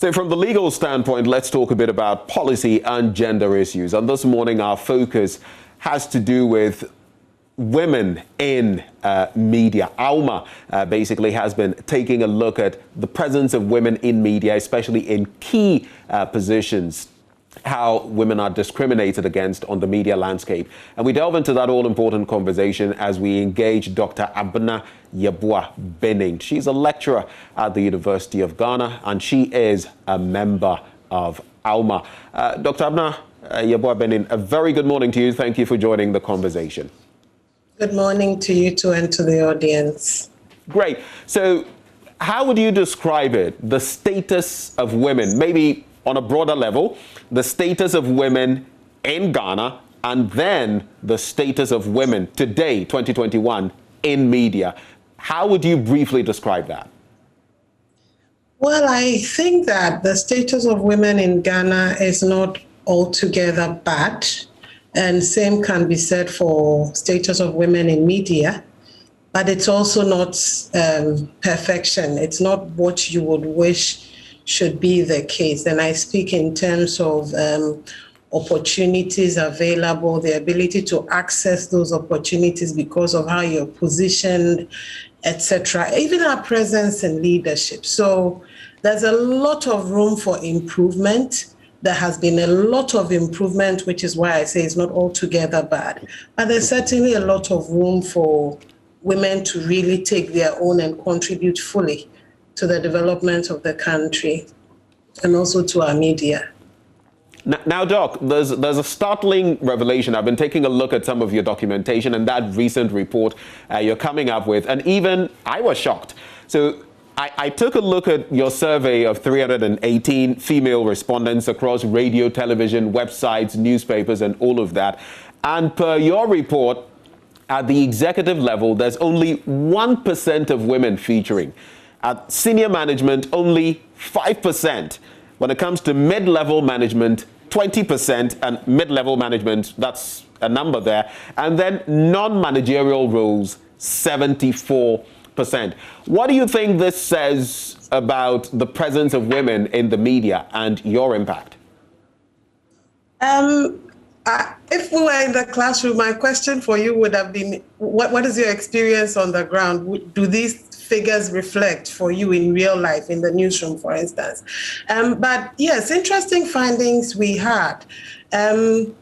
So from the legal standpoint, let's talk a bit about policy and gender issues. And this morning, our focus has to do with women in media. AWMA basically has been taking a look at the presence of women in media, especially in key positions, how women are discriminated against on the media landscape. And we delve into that all-important conversation as we engage Dr. Abna Yeboah-Benin. She's a lecturer at the University of Ghana, and she is a member of AWMA. Dr. Abna Yeboah-Benin, a very good morning to you. Thank you for joining the conversation. Good morning to you too and to the audience. Great. So how would you describe it, the status of women, maybe on a broader level, the status of women in Ghana, and then the status of women today, 2021, in media? How would you briefly describe that? Well, I think that the status of women in Ghana is not altogether bad. And same can be said for status of women in media, but it's also not perfection. It's not what you would wish should be the case. And I speak in terms of opportunities available, the ability to access those opportunities because of how you're positioned, etc. Even our presence in leadership. So there's a lot of room for improvement. There has been a lot of improvement, which is why I say it's not altogether bad. But there's certainly a lot of room for women to really take their own and contribute fully to the development of the country and also to our media. Now, Doc, there's a startling revelation. I've been taking a look at some of your documentation and that recent report you're coming up with, and even I was shocked. So I took a look at your survey of 318 female respondents across radio, television, websites, newspapers, and all of that. And per your report, at the executive level, there's only 1% of women featuring. At senior management, only 5%. When it comes to mid-level management, 20%, and mid-level management, that's a number there. And then non-managerial roles, 74%. What do you think this says about the presence of women in the media and your impact? If we were in the classroom, my question for you would have been, what is your experience on the ground? Do these figures reflect for you in real life, in the newsroom, for instance? But yes, interesting findings we had. And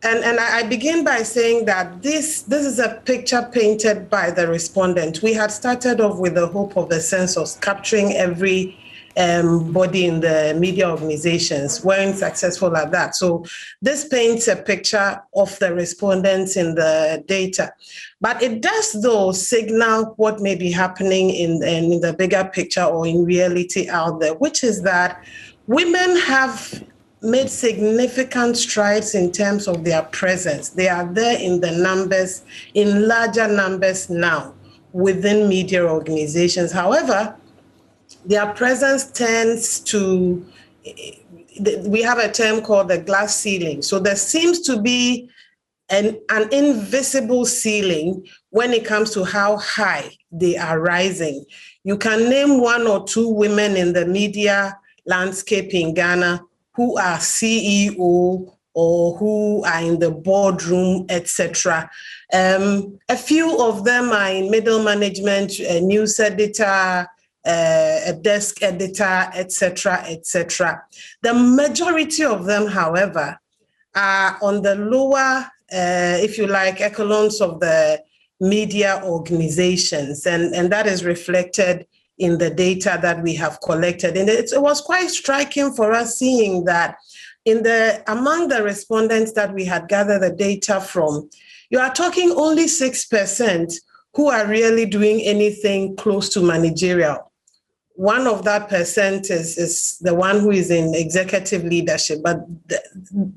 I begin by saying that this is a picture painted by the respondent. We had started off with the hope of the census capturing every body in the media organizations. Weren't successful at that. So this paints a picture of the respondents in the data. But it does, though, signal what may be happening in the bigger picture or in reality out there, which is that women have made significant strides in terms of their presence. They are there in the numbers, in larger numbers now within media organizations. However, their presence tends to, we have a term called the glass ceiling. So there seems to be an invisible ceiling when it comes to how high they are rising. You can name one or two women in the media landscape in Ghana who are CEO or who are in the boardroom, etc. A few of them are in middle management, a news editor, a desk editor, etc., etc. The majority of them, however, are on the lower, if you like, echelons of the media organizations, and that is reflected in the data that we have collected. And it was quite striking for us seeing that among the respondents that we had gathered the data from, you are talking only 6% who are really doing anything close to managerial. One of that percent is the one who is in executive leadership, but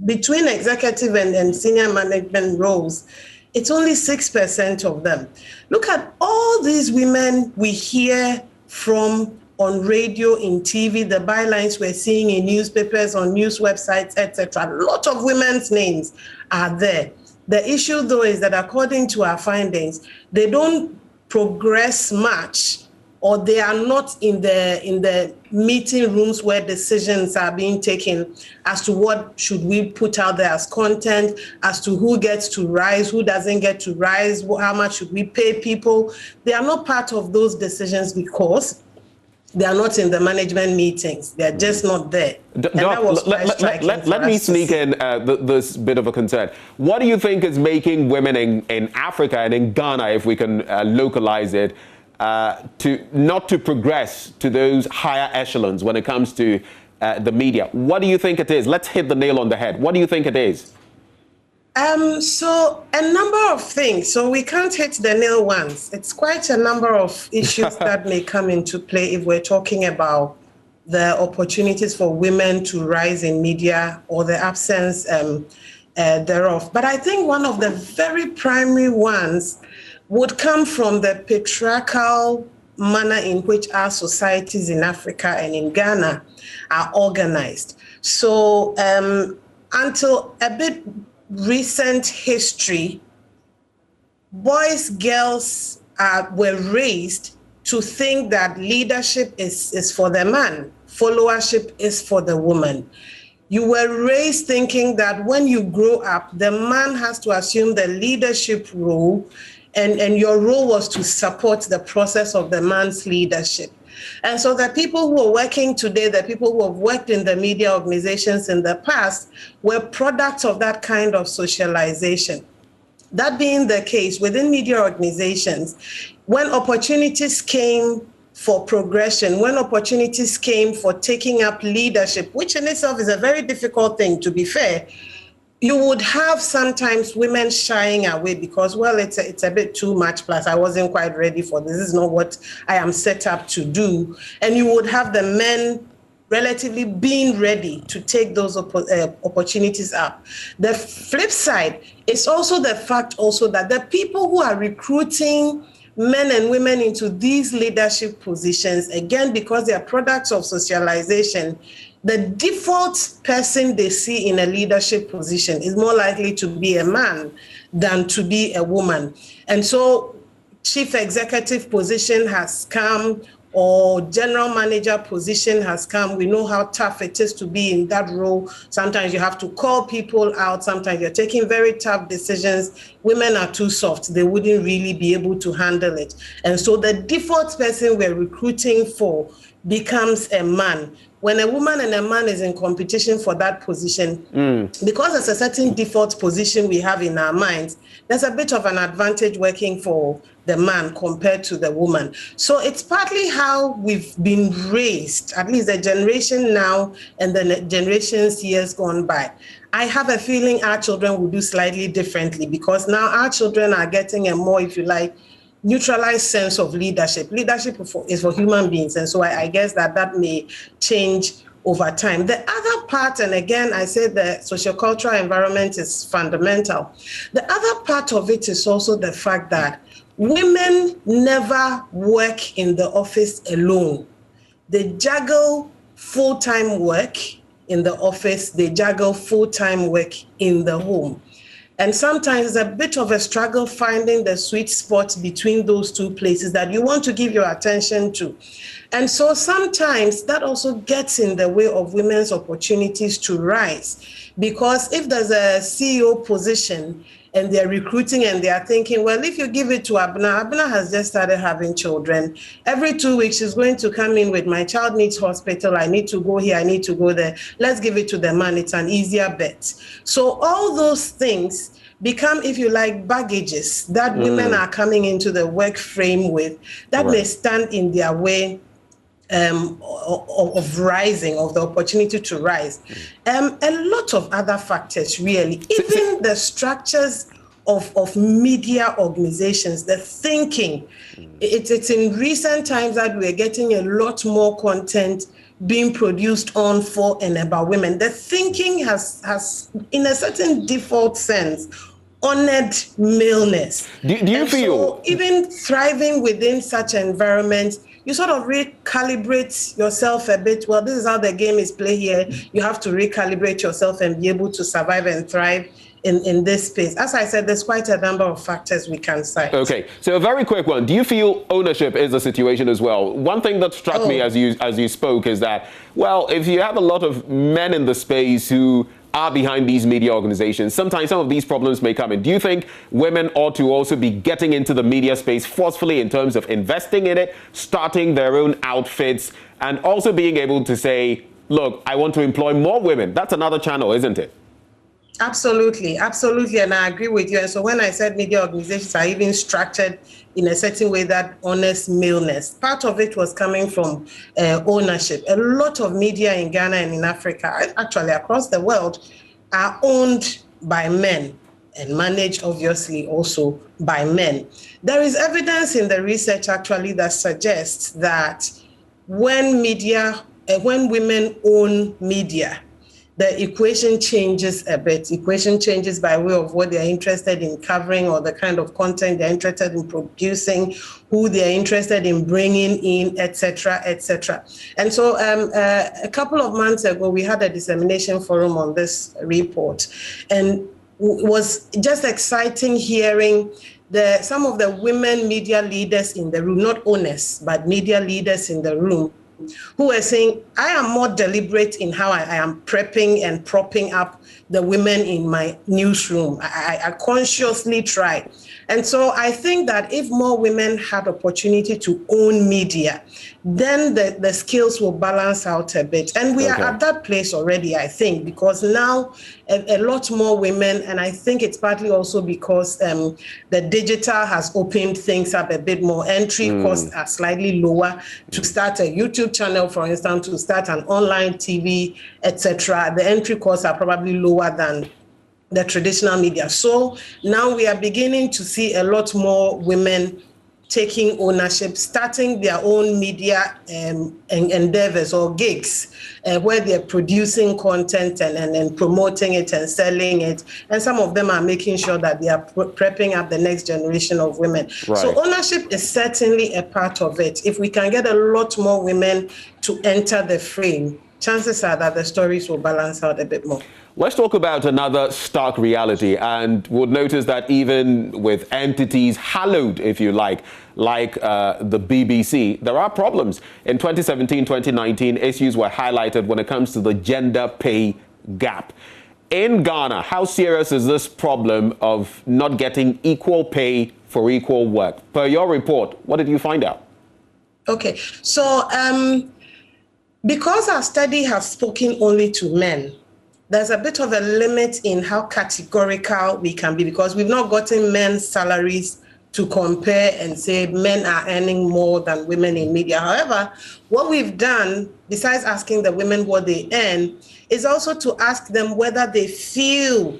between executive and senior management roles, it's only 6% of them. Look at all these women we hear from on radio, in TV, the bylines we're seeing in newspapers, on news websites, etc. A lot of women's names are there. The issue, though, is that according to our findings, they don't progress much or they are not in the meeting rooms where decisions are being taken as to what should we put out there as content, as to who gets to rise, who doesn't get to rise, how much should we pay people. They are not part of those decisions because they are not in the management meetings. They are just not there. Doc, let me sneak in this bit of a concern. What do you think is making women in Africa and in Ghana, if we can localize it, not to progress to those higher echelons when it comes to the media? What do you think it is? Let's hit the nail on the head. What do you think it is? So a number of things. So we can't hit the nail once. It's quite a number of issues that may come into play if we're talking about the opportunities for women to rise in media or the absence thereof. But I think one of the very primary ones would come from the patriarchal manner in which our societies in Africa and in Ghana are organized. So until a bit recent history, boys, girls were raised to think that leadership is for the man, followership is for the woman. You were raised thinking that when you grow up, the man has to assume the leadership role, and your role was to support the process of the man's leadership. And so the people who are working today, the people who have worked in the media organizations in the past, were products of that kind of socialization. That being the case, within media organizations, when opportunities came for progression, when opportunities came for taking up leadership, which in itself is a very difficult thing, to be fair, you would have sometimes women shying away because, well, it's a bit too much, plus I wasn't quite ready for this. This is not what I am set up to do. And you would have the men relatively being ready to take those opportunities up. The flip side is also the fact also that the people who are recruiting men and women into these leadership positions, again, because they are products of socialization, the default person they see in a leadership position is more likely to be a man than to be a woman. And so chief executive position has come, or general manager position has come. We know how tough it is to be in that role. Sometimes you have to call people out. Sometimes you're taking very tough decisions. Women are too soft. They wouldn't really be able to handle it. And so the default person we're recruiting for becomes a man. When a woman and a man is in competition for that position, because there's a certain default position we have in our minds, there's a bit of an advantage working for the man compared to the woman. So it's partly how we've been raised, at least the generation now and the generations years gone by. I have a feeling our children will do slightly differently because now our children are getting a more, if you like, neutralized sense of leadership. Leadership is for human beings. And so I guess that may change over time. The other part, and again, I said the sociocultural environment is fundamental. The other part of it is also the fact that women never work in the office alone. They juggle full-time work in the office. They juggle full-time work in the home. And sometimes it's a bit of a struggle finding the sweet spot between those two places that you want to give your attention to. And so sometimes that also gets in the way of women's opportunities to rise. Because if there's a CEO position and they're recruiting and they're thinking, well, if you give it to Abna has just started having children. Every 2 weeks, she's going to come in with my child needs hospital. I need to go here. I need to go there. Let's give it to the man. It's an easier bet. So all those things become, if you like, baggages that women are coming into the work frame with that may stand in their way of rising, of the opportunity to rise. A lot of other factors, really. Even the structures of media organizations, the thinking. It's in recent times that we're getting a lot more content being produced on, for, and about women. The thinking has in a certain default sense, honored maleness. Do you feel? So even thriving within such environments, you sort of recalibrate yourself a bit. Well, this is how the game is played here. You have to recalibrate yourself and be able to survive and thrive in this space. As I said, there's quite a number of factors we can cite. Okay, so a very quick one. Do you feel ownership is the situation as well? One thing that struck me as you spoke is that, well, if you have a lot of men in the space who are behind these media organizations, sometimes some of these problems may come in. Do you think women ought to also be getting into the media space forcefully in terms of investing in it, starting their own outfits, and also being able to say, look, I want to employ more women? That's another channel, isn't it? Absolutely, absolutely, and I agree with you. And so when I said media organizations are even structured in a certain way that honors maleness, part of it was coming from ownership. A lot of media in Ghana and in Africa, actually across the world, are owned by men and managed, obviously, also by men. There is evidence in the research, actually, that suggests that when women own media, the equation changes a bit. Equation changes by way of what they're interested in covering or the kind of content they're interested in producing, who they're interested in bringing in, etc., etc. And so a couple of months ago, we had a dissemination forum on this report, and it was just exciting hearing some of the women media leaders in the room, not owners, but media leaders in the room, who were saying, I am more deliberate in how I am prepping and propping up the women in my newsroom. I consciously try. And so I think that if more women had opportunity to own media, then the skills will balance out a bit. And we are at that place already, I think, because now a lot more women, and I think it's partly also because the digital has opened things up a bit more. Entry costs are slightly lower to start a YouTube channel, for instance, to start an online TV, etc. The entry costs are probably lower than the traditional media. So now we are beginning to see a lot more women taking ownership, starting their own media endeavors or gigs, where they're producing content and promoting it and selling it. And some of them are making sure that they are prepping up the next generation of women. Right. So ownership is certainly a part of it. If we can get a lot more women to enter the frame, chances are that the stories will balance out a bit more. Let's talk about another stark reality, and we'll notice that even with entities hallowed, if you like the BBC, there are problems. In 2017, 2019, issues were highlighted when it comes to the gender pay gap. In Ghana, how serious is this problem of not getting equal pay for equal work? Per your report, what did you find out? Okay, so because our study has spoken only to men, there's a bit of a limit in how categorical we can be, because we've not gotten men's salaries to compare and say men are earning more than women in media. However, what we've done, besides asking the women what they earn, is also to ask them whether they feel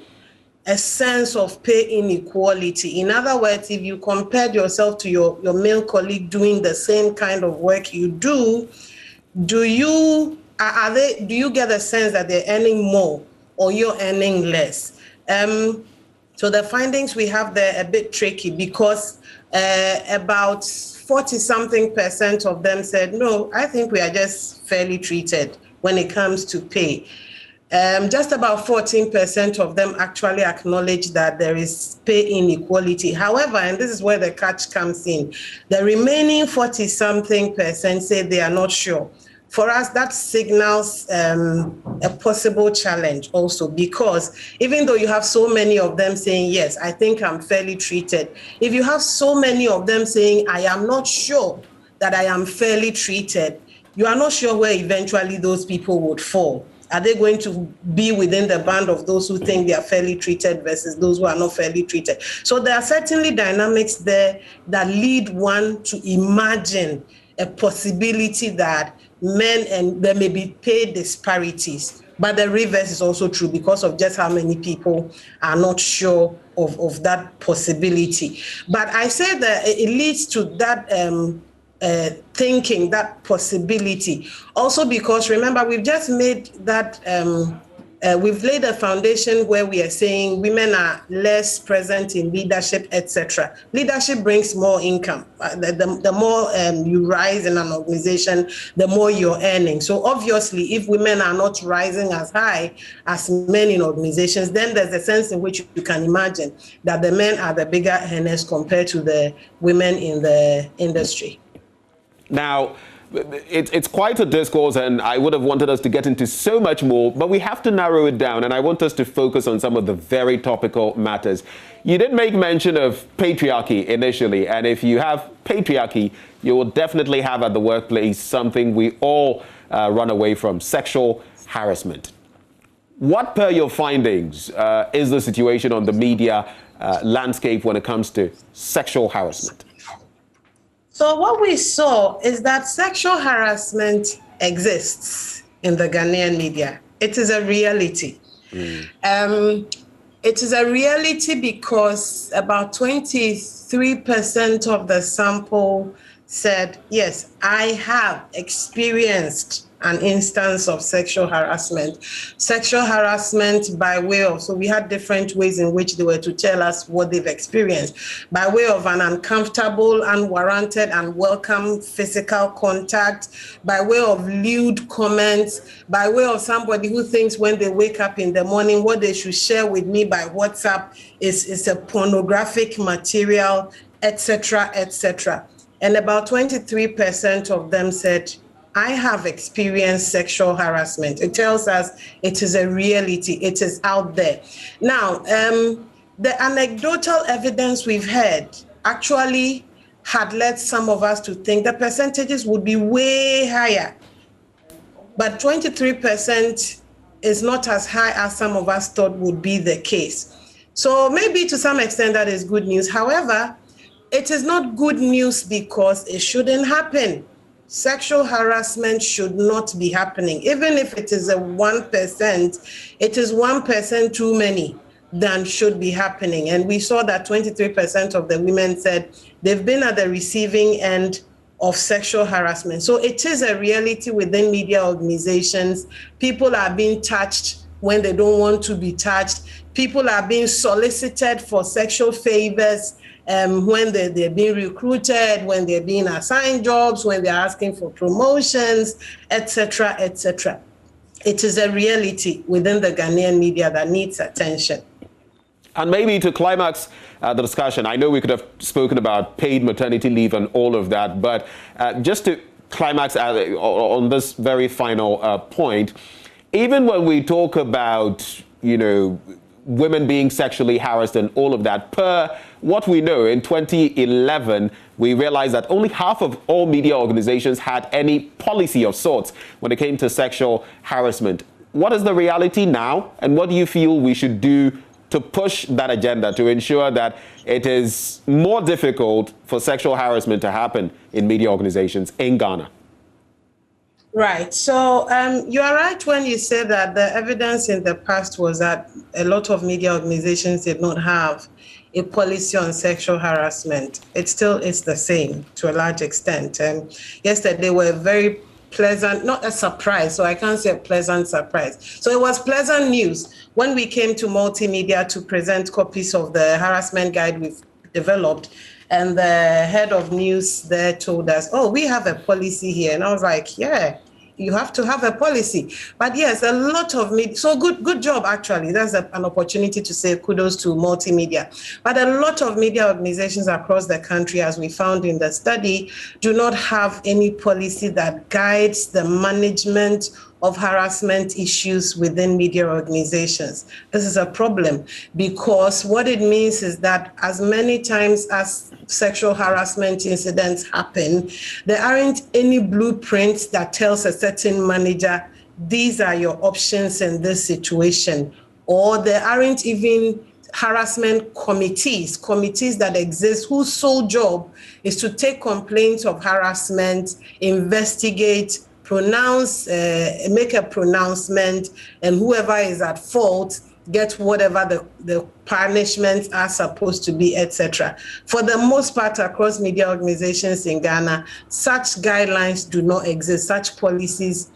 a sense of pay inequality. In other words, if you compared yourself to your male colleague doing the same kind of work you do, do you get a sense that they're earning more or you're earning less? So the findings we have there are a bit tricky, because about 40-something% of them said, no, I think we are just fairly treated when it comes to pay. Just about 14% of them actually acknowledge that there is pay inequality. However, and this is where the catch comes in, the remaining 40-something% say they are not sure. For us, that signals a possible challenge also, because even though you have so many of them saying, yes, I think I'm fairly treated, if you have so many of them saying, I am not sure that I am fairly treated, you are not sure where eventually those people would fall. Are they going to be within the band of those who think they are fairly treated versus those who are not fairly treated? So there are certainly dynamics there that lead one to imagine a possibility that men, and there may be pay disparities. But the reverse is also true, because of just how many people are not sure of that possibility. But I say that it leads to that thinking, that possibility. Also because, remember, we've just made that we've laid a foundation where we are saying women are less present in leadership, etc. Leadership brings more income. The more you rise in an organization, the more you're earning. So obviously, if women are not rising as high as men in organizations, then there's a sense in which you can imagine that the men are the bigger earners compared to the women in the industry. Now, it's quite a discourse, and I would have wanted us to get into so much more, but we have to narrow it down, and I want us to focus on some of the very topical matters. You did make mention of patriarchy initially, and if you have patriarchy, you will definitely have at the workplace something we all run away from: sexual harassment. What, per your findings, is the situation on the media landscape when it comes to sexual harassment? So what we saw is that sexual harassment exists in the Ghanaian media. It is a reality. It is a reality because about 23% of the sample said, yes, I have experienced an instance of sexual harassment. Sexual harassment by way of, so we had different ways in which they were to tell us what they've experienced. By way of an uncomfortable, unwarranted, unwelcome physical contact, by way of lewd comments, by way of somebody who thinks when they wake up in the morning, what they should share with me by WhatsApp is a pornographic material, etc., etc. And about 23% of them said, I have experienced sexual harassment. It tells us it is a reality. It is out there. Now, the anecdotal evidence we've heard actually had led some of us to think the percentages would be way higher. But 23% is not as high as some of us thought would be the case. So maybe to some extent that is good news. However, it is not good news because it shouldn't happen. Sexual harassment should not be happening. Even if it is a 1%, it is 1% too many than should be happening. And we saw that 23% of the women said they've been at the receiving end of sexual harassment. So it is a reality within media organizations. People are being touched when they don't want to be touched. People are being solicited for sexual favors when they're being recruited, when they're being assigned jobs, when they're asking for promotions, etc., etc. It is a reality within the Ghanaian media that needs attention. And maybe to climax the discussion, I know we could have spoken about paid maternity leave and all of that, but just to climax on this very final point, even when we talk about, women being sexually harassed and all of that, per what we know, in 2011, we realized that only half of all media organizations had any policy of sorts when it came to sexual harassment. What is the reality now, and what do you feel we should do to push that agenda to ensure that it is more difficult for sexual harassment to happen in media organizations in Ghana? Right. So you are right when you say that the evidence in the past was that a lot of media organizations did not have a policy on sexual harassment. It still is the same to a large extent. Yesterday were very pleasant, not a surprise, so I can't say a pleasant surprise. So it was pleasant news when we came to multimedia to present copies of the harassment guide we've developed. And the head of news there told us, oh, we have a policy here. And I was like, yeah, you have to have a policy. But yes, a lot of media, so good job, actually. That's an opportunity to say kudos to multimedia. But a lot of media organizations across the country, as we found in the study, do not have any policy that guides the management of harassment issues within media organizations. This is a problem because what it means is that as many times as sexual harassment incidents happen, there aren't any blueprints that tells a certain manager, these are your options in this situation, or there aren't even harassment committees that exist whose sole job is to take complaints of harassment, investigate, pronounce, make a pronouncement, and whoever is at fault get whatever the punishments are supposed to be, etc. For the most part, across media organizations in Ghana, such guidelines do not exist, such policies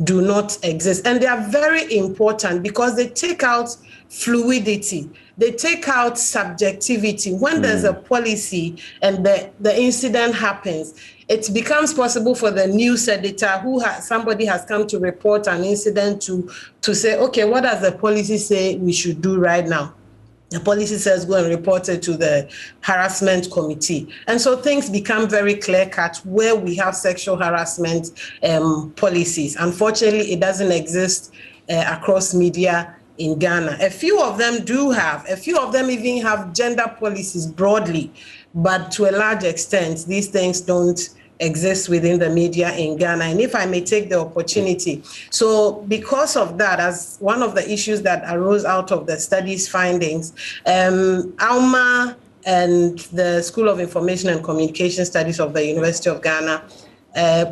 do not exist. And they are very important because they take out fluidity. They take out subjectivity. When there's a policy and the incident happens, it becomes possible for the news editor somebody has come to report an incident to say, okay, what does the policy say we should do right now? The policy says go and report it to the harassment committee. And so things become very clear-cut where we have sexual harassment policies. Unfortunately, it doesn't exist across media in Ghana. A few of them even have gender policies broadly, but to a large extent, these things don't exist within the media in Ghana. And if I may take the opportunity, so because of that, as one of the issues that arose out of the study's findings, AWMA and the School of Information and Communication Studies of the University of Ghana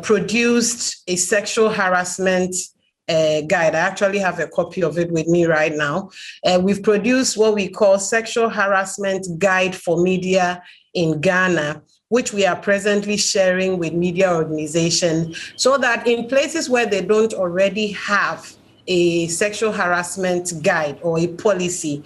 produced a sexual harassment guide. I actually have a copy of it with me right now. We've produced what we call Sexual Harassment Guide for Media in Ghana, which we are presently sharing with media organizations so that in places where they don't already have a sexual harassment guide or a policy,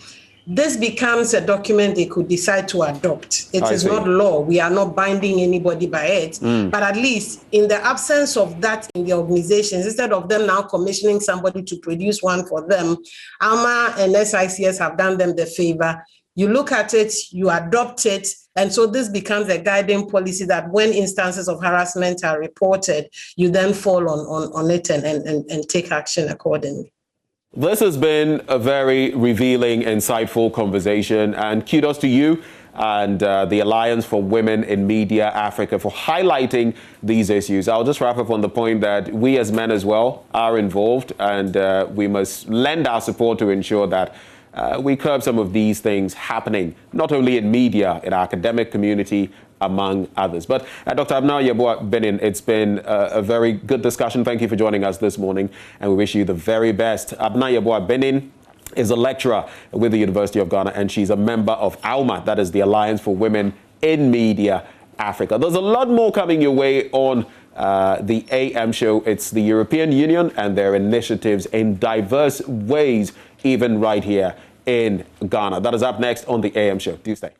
this becomes a document they could decide to adopt. It is not law. We are not binding anybody by it. But at least in the absence of that in the organizations, instead of them now commissioning somebody to produce one for them, AWMA and SICS have done them the favor. You look at it, you adopt it, and so this becomes a guiding policy that when instances of harassment are reported, you then fall on it and take action accordingly. This has been a very revealing, insightful conversation, and kudos to you and the Alliance for Women in Media Africa for highlighting these issues. I'll just wrap up on the point that we as men as well are involved, and we must lend our support to ensure that we curb some of these things happening, not only in media, in our academic community, among others. But Dr. Abna Yeboah-Benin, it's been a very good discussion. Thank you for joining us this morning, and we wish you the very best. Abna Yeboah-Benin is a lecturer with the University of Ghana, and she's a member of AWMA, that is the Alliance for Women in Media Africa. There's a lot more coming your way on the AM show. It's the European Union and their initiatives in diverse ways, even right here in Ghana. That is up next on the AM show. Do stay.